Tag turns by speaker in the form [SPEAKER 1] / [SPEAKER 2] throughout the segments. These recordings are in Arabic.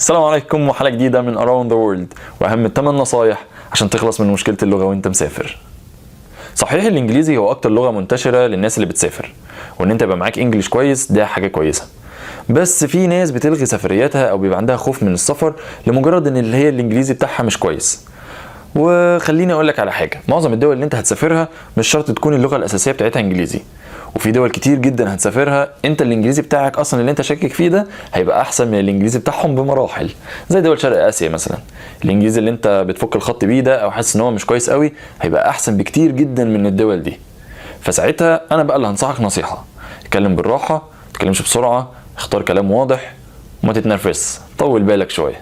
[SPEAKER 1] السلام عليكم وحلقة جديدة من Around the World وأهم 8 نصايح عشان تخلص من مشكلة اللغة وانت مسافر. صحيح الإنجليزي هو أكتر لغة منتشرة للناس اللي بتسافر، وإن انت يبقى معاك إنجليش كويس ده حاجة كويسة، بس في ناس بتلغي سفرياتها أو بيبقى عندها خوف من السفر لمجرد إن اللي هي الإنجليزي بتاعها مش كويس. وخليني أقولك على حاجة، معظم الدول اللي انت هتسافرها مش شرط تكون اللغة الأساسية بتاعتها إنجليزي، وفي دول كتير جدا هتسافرها انت الانجليزي بتاعك اصلا اللي انت شاكك فيه ده هيبقى احسن من الانجليزي بتاعهم بمراحل، زي دول شرق اسيا مثلا. الانجليزي اللي انت بتفك الخط بيه ده او حاسس ان هو مش كويس قوي هيبقى احسن بكتير جدا من الدول دي. فساعتها انا بقى اللي هنصحك نصيحة: اتكلم بالراحة، ما تتكلمش بسرعة، اختار كلام واضح وما تتنرفزش، طول بالك شوية.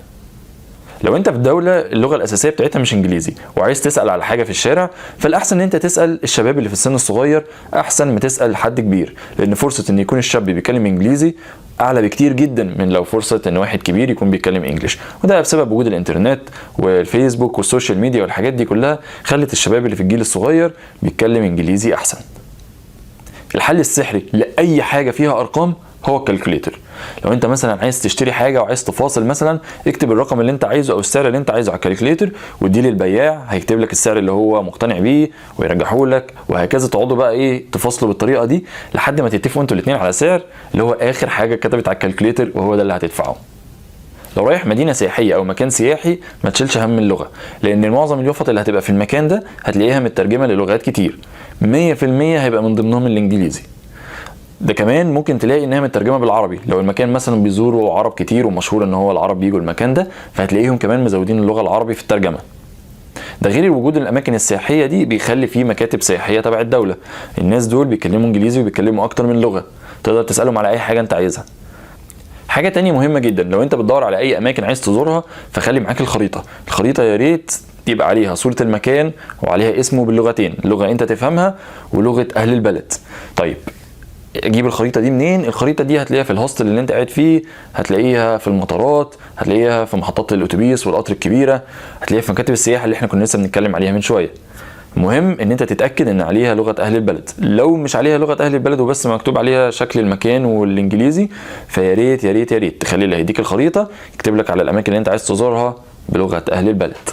[SPEAKER 1] لو انت في دولة اللغة الأساسية بتاعتها مش إنجليزي وعايز تسأل على حاجة في الشارع، فالأحسن ان انت تسأل الشباب اللي في السن الصغير أحسن ما تسأل حد كبير، لأن فرصة ان يكون الشاب بيتكلم إنجليزي أعلى بكتير جدا من لو فرصة ان واحد كبير يكون بيتكلم إنجليش، وده بسبب وجود الإنترنت والفيسبوك والسوشيال ميديا والحاجات دي كلها خلت الشباب اللي في الجيل الصغير بيتكلم إنجليزي أحسن. الحل السحري لأي حاجة فيها أرقام هو الكالكوليتر. لو انت مثلا عايز تشتري حاجه وعايز تفاصل مثلا، اكتب الرقم اللي انت عايزه او السعر اللي انت عايزه على الكالكوليتر واديه للبياع، هيكتب لك السعر اللي هو مقتنع بيه ويرجحه لك، وهكذا تقعدوا بقى تفاصلوا بالطريقه دي لحد ما تتفقوا انتوا الاثنين على سعر اللي هو اخر حاجه كتبت على الكالكوليتر وهو ده اللي هتدفعه. لو رايح مدينه سياحيه او مكان سياحي ما تشيلش هم اللغه، لان معظم اليافط اللي هتبقى في المكان ده هتلاقيها مترجمه للغات كتير، 100% هيبقى من ضمنهم الانجليزي. ده كمان ممكن تلاقي انها مترجمه بالعربي، لو المكان مثلا بيزوروا عرب كتير ومشهور ان هو العرب بيجوا المكان ده فهتلاقيهم كمان مزودين اللغه العربي في الترجمه. ده غير وجود الاماكن السياحيه دي بيخلي فيه مكاتب سياحيه تبع الدوله، الناس دول بيتكلموا انجليزي وبيتكلموا اكتر من لغه، تقدر تسالهم على اي حاجه انت عايزها. حاجه تانية مهمه جدا، لو انت بتدور على اي اماكن عايز تزورها فخلي معاك الخريطه يا ريت يبقى عليها صوره المكان وعليها اسمه باللغتين، لغه انت تفهمها ولغه اهل البلد. طيب اجيب الخريطه دي منين؟ الخريطه دي هتلاقيها في الهوستل اللي انت قاعد فيه، هتلاقيها في المطارات، هتلاقيها في محطات الاتوبيس والقطر الكبيره، هتلاقيها في مكاتب السياحه اللي احنا كنا لسه بنتكلم عليها من شويه. المهم ان انت تتاكد ان عليها لغه اهل البلد. لو مش عليها لغه اهل البلد وبس مكتوب عليها شكل المكان والانجليزي، فيا ريت يا ريت يا ريت تخلي اللي هيديك الخريطه يكتب لك على الاماكن اللي انت عايز تزورها بلغه اهل البلد.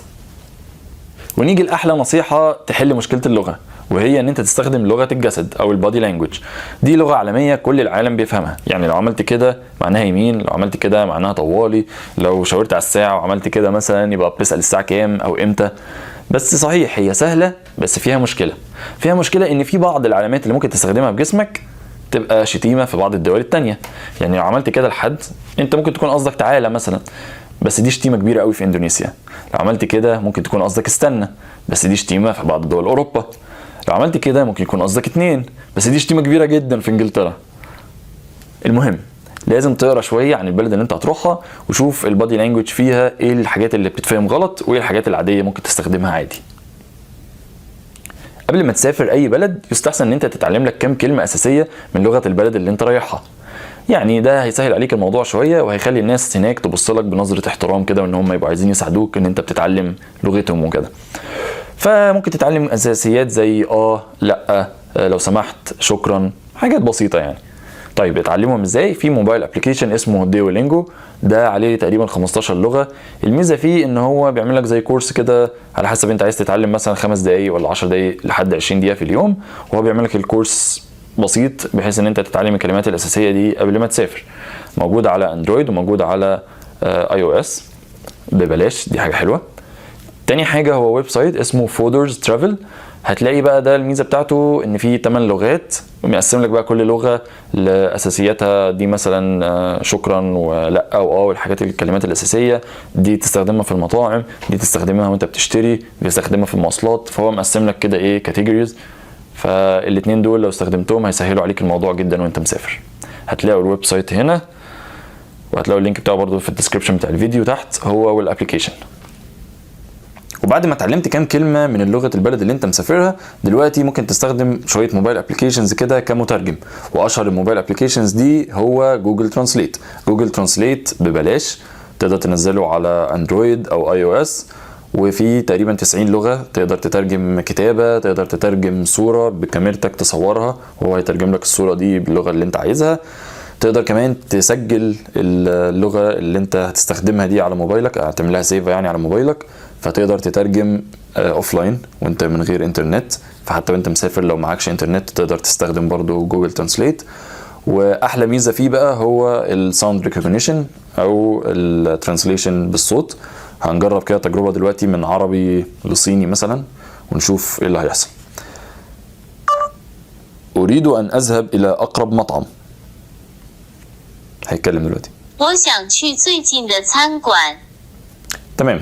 [SPEAKER 1] ونيجي لاحلى نصيحه تحل مشكله اللغه، وهي ان انت تستخدم لغه الجسد او البادي لانجوج. دي لغه عالميه كل العالم بيفهمها، يعني لو عملت كده معناها يمين، لو عملت كده معناها طوالي، لو شاورت على الساعه وعملت كده مثلا يبقى بتسال الساعه كام او امتى. بس صحيح هي سهله بس فيها مشكله ان في بعض العلامات اللي ممكن تستخدمها بجسمك تبقى شتيمه في بعض الدول التانية. يعني لو عملت كده لحد انت ممكن تكون قصدك تعالى مثلا، بس دي شتيمه كبيره قوي في اندونيسيا. لو عملت كده ممكن تكون قصدك استنى، بس دي شتيمه في بعض دول اوروبا. لو عملت كده ممكن يكون قصدك اتنين، بس دي شتيمه كبيره جدا في انجلترا. المهم لازم تقرا شويه عن البلد اللي انت هتروحها وشوف البادي لانجوج فيها ايه الحاجات اللي بتتفهم غلط وايه الحاجات العاديه ممكن تستخدمها عادي. قبل ما تسافر اي بلد يستحسن ان انت تتعلم لك كام كلمه اساسيه من لغه البلد اللي انت رايحها، يعني ده هيسهل عليك الموضوع شويه وهيخلي الناس هناك تبص لك بنظره احترام كده، وان هم يبقوا عايزين يساعدوك ان انت بتتعلم لغتهم وكده. فممكن تتعلم اساسيات زي لا، لو سمحت، شكرا، حاجات بسيطه يعني. طيب اتعلمهم ازاي؟ في موبايل ابلكيشن اسمه ديولينجو، ده عليه تقريبا 15 لغه. الميزه فيه ان هو بيعمل لك زي كورس كده على حسب انت عايز تتعلم مثلا 5 دقايق ولا 10 دقايق لحد 20 دقيقه في اليوم، وهو بيعمل لك الكورس بسيط بحيث ان انت تتعلم الكلمات الاساسيه دي قبل ما تسافر. موجود على اندرويد وموجود على اي او اس ببلاش، دي حاجه حلوه. تاني حاجه هو ويب سايت اسمه فودرز ترافل، هتلاقي بقى ده الميزه بتاعته ان فيه 8 لغات ومقسم لك بقى كل لغه لاساسياتها. دي مثلا شكرا ولا والحاجات الكلمات الاساسيه دي تستخدمها في المطاعم، دي تستخدمها وانت بتشتري، بتستخدمها في المواصلات، فهو مقسم لك كده كاتيجوريز. فالاتنين دول لو استخدمتهم هيسهلوا عليك الموضوع جدا وانت مسافر. هتلاقوا الويب سايت هنا وهتلاقوا اللينك بتاعه برضو في الديسكريبشن بتاع الفيديو تحت، هو والابليكيشن. وبعد ما اتعلمت كام كلمه من لغه البلد اللي انت مسافرها، دلوقتي ممكن تستخدم شويه موبايل ابليكيشنز كده كمترجم. واشهر الموبايل ابليكيشنز دي هو جوجل ترانسليت. جوجل ترانسليت ببلاش، تقدر تنزله على اندرويد او اي او اس، وفي تقريبا 90 لغه. تقدر تترجم كتابه، تقدر تترجم صوره بكاميرتك تصورها وهو هيترجم لك الصوره دي باللغه اللي انت عايزها. تقدر كمان تسجل اللغة اللي انت هتستخدمها دي على موبايلك، هتعمل لها سيف يعني على موبايلك، فتقدر تترجم اوفلاين وانت من غير انترنت. فحتى وانت مسافر لو معكش انترنت تقدر تستخدم برضو جوجل ترانسليت. واحلى ميزة فيه بقى هو الساوند ريكوجنيشن او الترانسليشن بالصوت. هنجرب كده تجربة دلوقتي من عربي لصيني مثلا ونشوف ايه اللي هيحصل. اريد ان اذهب الى اقرب مطعم. هيتكلم دلوقتي.
[SPEAKER 2] 我想去最近的餐馆。
[SPEAKER 1] تمام.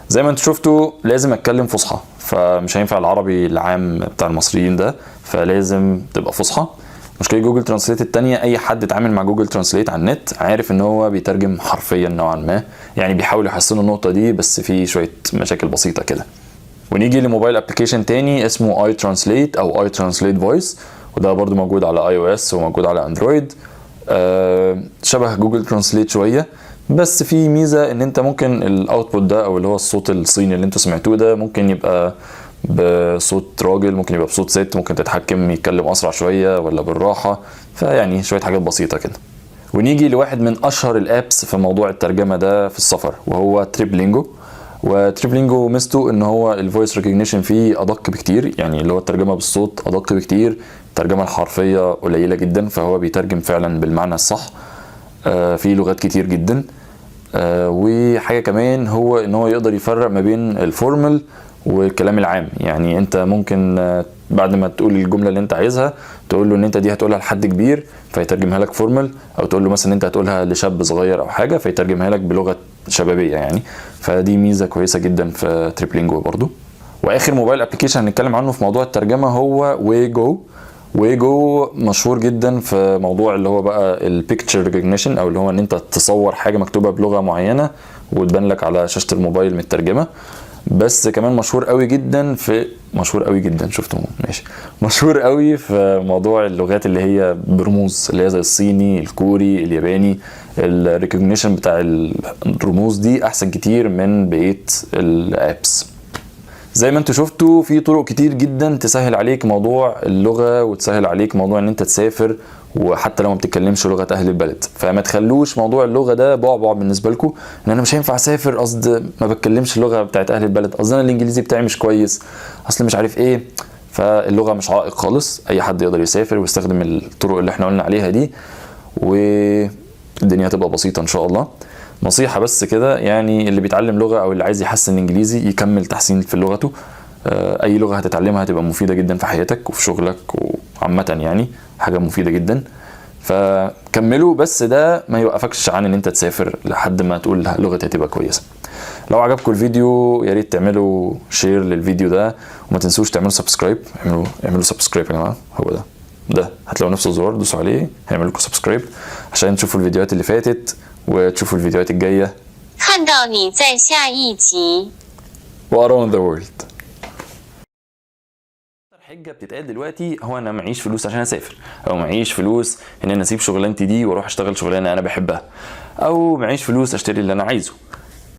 [SPEAKER 1] زي ما انتوا شفتوا لازم اتكلم فصحى، فمش هينفع العربي العام بتاع المصريين ده، فلازم تبقى فصحى. مشكلة جوجل ترانسليت التانية، اي حد اتعامل مع جوجل ترانسليت على النت عارف ان هو بيترجم حرفيا نوعا ما، يعني بيحاول يحسنوا النقطة دي بس في شوية مشاكل بسيطة كده. ونيجي لموبايل ابلكيشن تاني اسمه اي ترانسليت او اي ترانسليت فويس، وده برضو موجود على اي او اس وموجود على اندرويد. شبه جوجل ترانسليت شوية، بس في ميزة ان انت ممكن الاوتبوت ده او اللي هو الصوت الصيني اللي انتوا سمعتوه ده ممكن يبقى بصوت راجل، ممكن يبقى بصوت ست، ممكن تتحكم يتكلم اسرع شوية ولا بالراحة، فيعني شوية حاجات بسيطة كده. ونيجي لواحد من اشهر الابس في موضوع الترجمة ده في السفر وهو تريبلينجو. وتريبلينجو ميزته ان هو الفويس ريكوجنيشن فيه ادق بكتير، يعني اللي هو الترجمة بالصوت ادق بكتير، الترجمة الحرفية قليلة جدا، فهو بيترجم فعلا بالمعنى الصح في لغات كتير جدا. وحاجة كمان هو ان هو يقدر يفرق ما بين الفورمال والكلام العام، يعني انت ممكن بعد ما تقول الجملة اللي انت عايزها تقول له ان انت دي هتقولها لحد كبير فيترجمها لك فورمال، او تقول له مثلا انت هتقولها لشاب صغير او حاجة فيترجمها لك بلغة شبابية يعني. فدي ميزة كويسة جدا في تريبلينجو برضو. واخر موبايل ابلكيشن هنتكلم عنه في موضوع الترجمة هو ويجو. ويجو مشهور جدا في موضوع اللي هو بقى البيكتشر ريكوجنيشن، او اللي هو ان انت تصور حاجة مكتوبة بلغة معينة وتبان لك على شاشة الموبايل مترجمة. بس كمان مشهور قوي جدا في شفتوا ماشي، مشهور قوي في موضوع اللغات اللي هي برموز، اللي هي زي الصيني، الكوري، الياباني. الريكوجنيشن بتاع الرموز دي احسن كتير من بقية الابس. زي ما انتوا شفتوا في طرق كتير جدا تسهل عليك موضوع اللغة وتسهل عليك موضوع ان انت تسافر، وحتى لو ما بتتكلمش لغة اهل البلد. فما تخلوش موضوع اللغة ده بعبع بالنسبة لكم، ان انا مش هينفع اسافر قصد ما بتكلمش اللغة بتاعت اهل البلد، قصد انا الانجليزي بتاعي مش كويس، اصل مش عارف ايه. فاللغة مش عائق خالص، اي حد يقدر يسافر ويستخدم الطرق اللي احنا قلنا عليها دي، والدنيا هتبقى بسيطة ان شاء الله. نصيحة بس كده، يعني اللي بيتعلم لغة او اللي عايز يحسن انجليزي يكمل تحسين في لغته. اي لغة هتتعلمها هتبقى مفيدة جدا في حياتك وفي شغلك وعامة، يعني حاجة مفيدة جدا، فكملوا. بس ده ما يوقفكش عن ان انت تسافر لحد ما تقول لغتي هتبقى كويسة. لو عجبكم الفيديو يا ريت تعملوا شير للفيديو ده، وما تنسوش تعملوا سبسكرايب. اعملوا سبسكرايب يا جماعة، هو ده هتلاقوا نفس الزرار دوسوا عليه هيعمل لكم سبسكرايب عشان تشوفوا الفيديوهات اللي فاتت وتشوفوا الفيديوهات الجاية.
[SPEAKER 2] 看到你在下一集
[SPEAKER 1] Around the world. حجة بتتقال دلوقتي هو انا معيش فلوس عشان اسافر، او معيش فلوس ان انا اسيب شغلانتي دي واروح اشتغل شغلانة انا بحبها، او معيش فلوس اشتري اللي انا عايزه.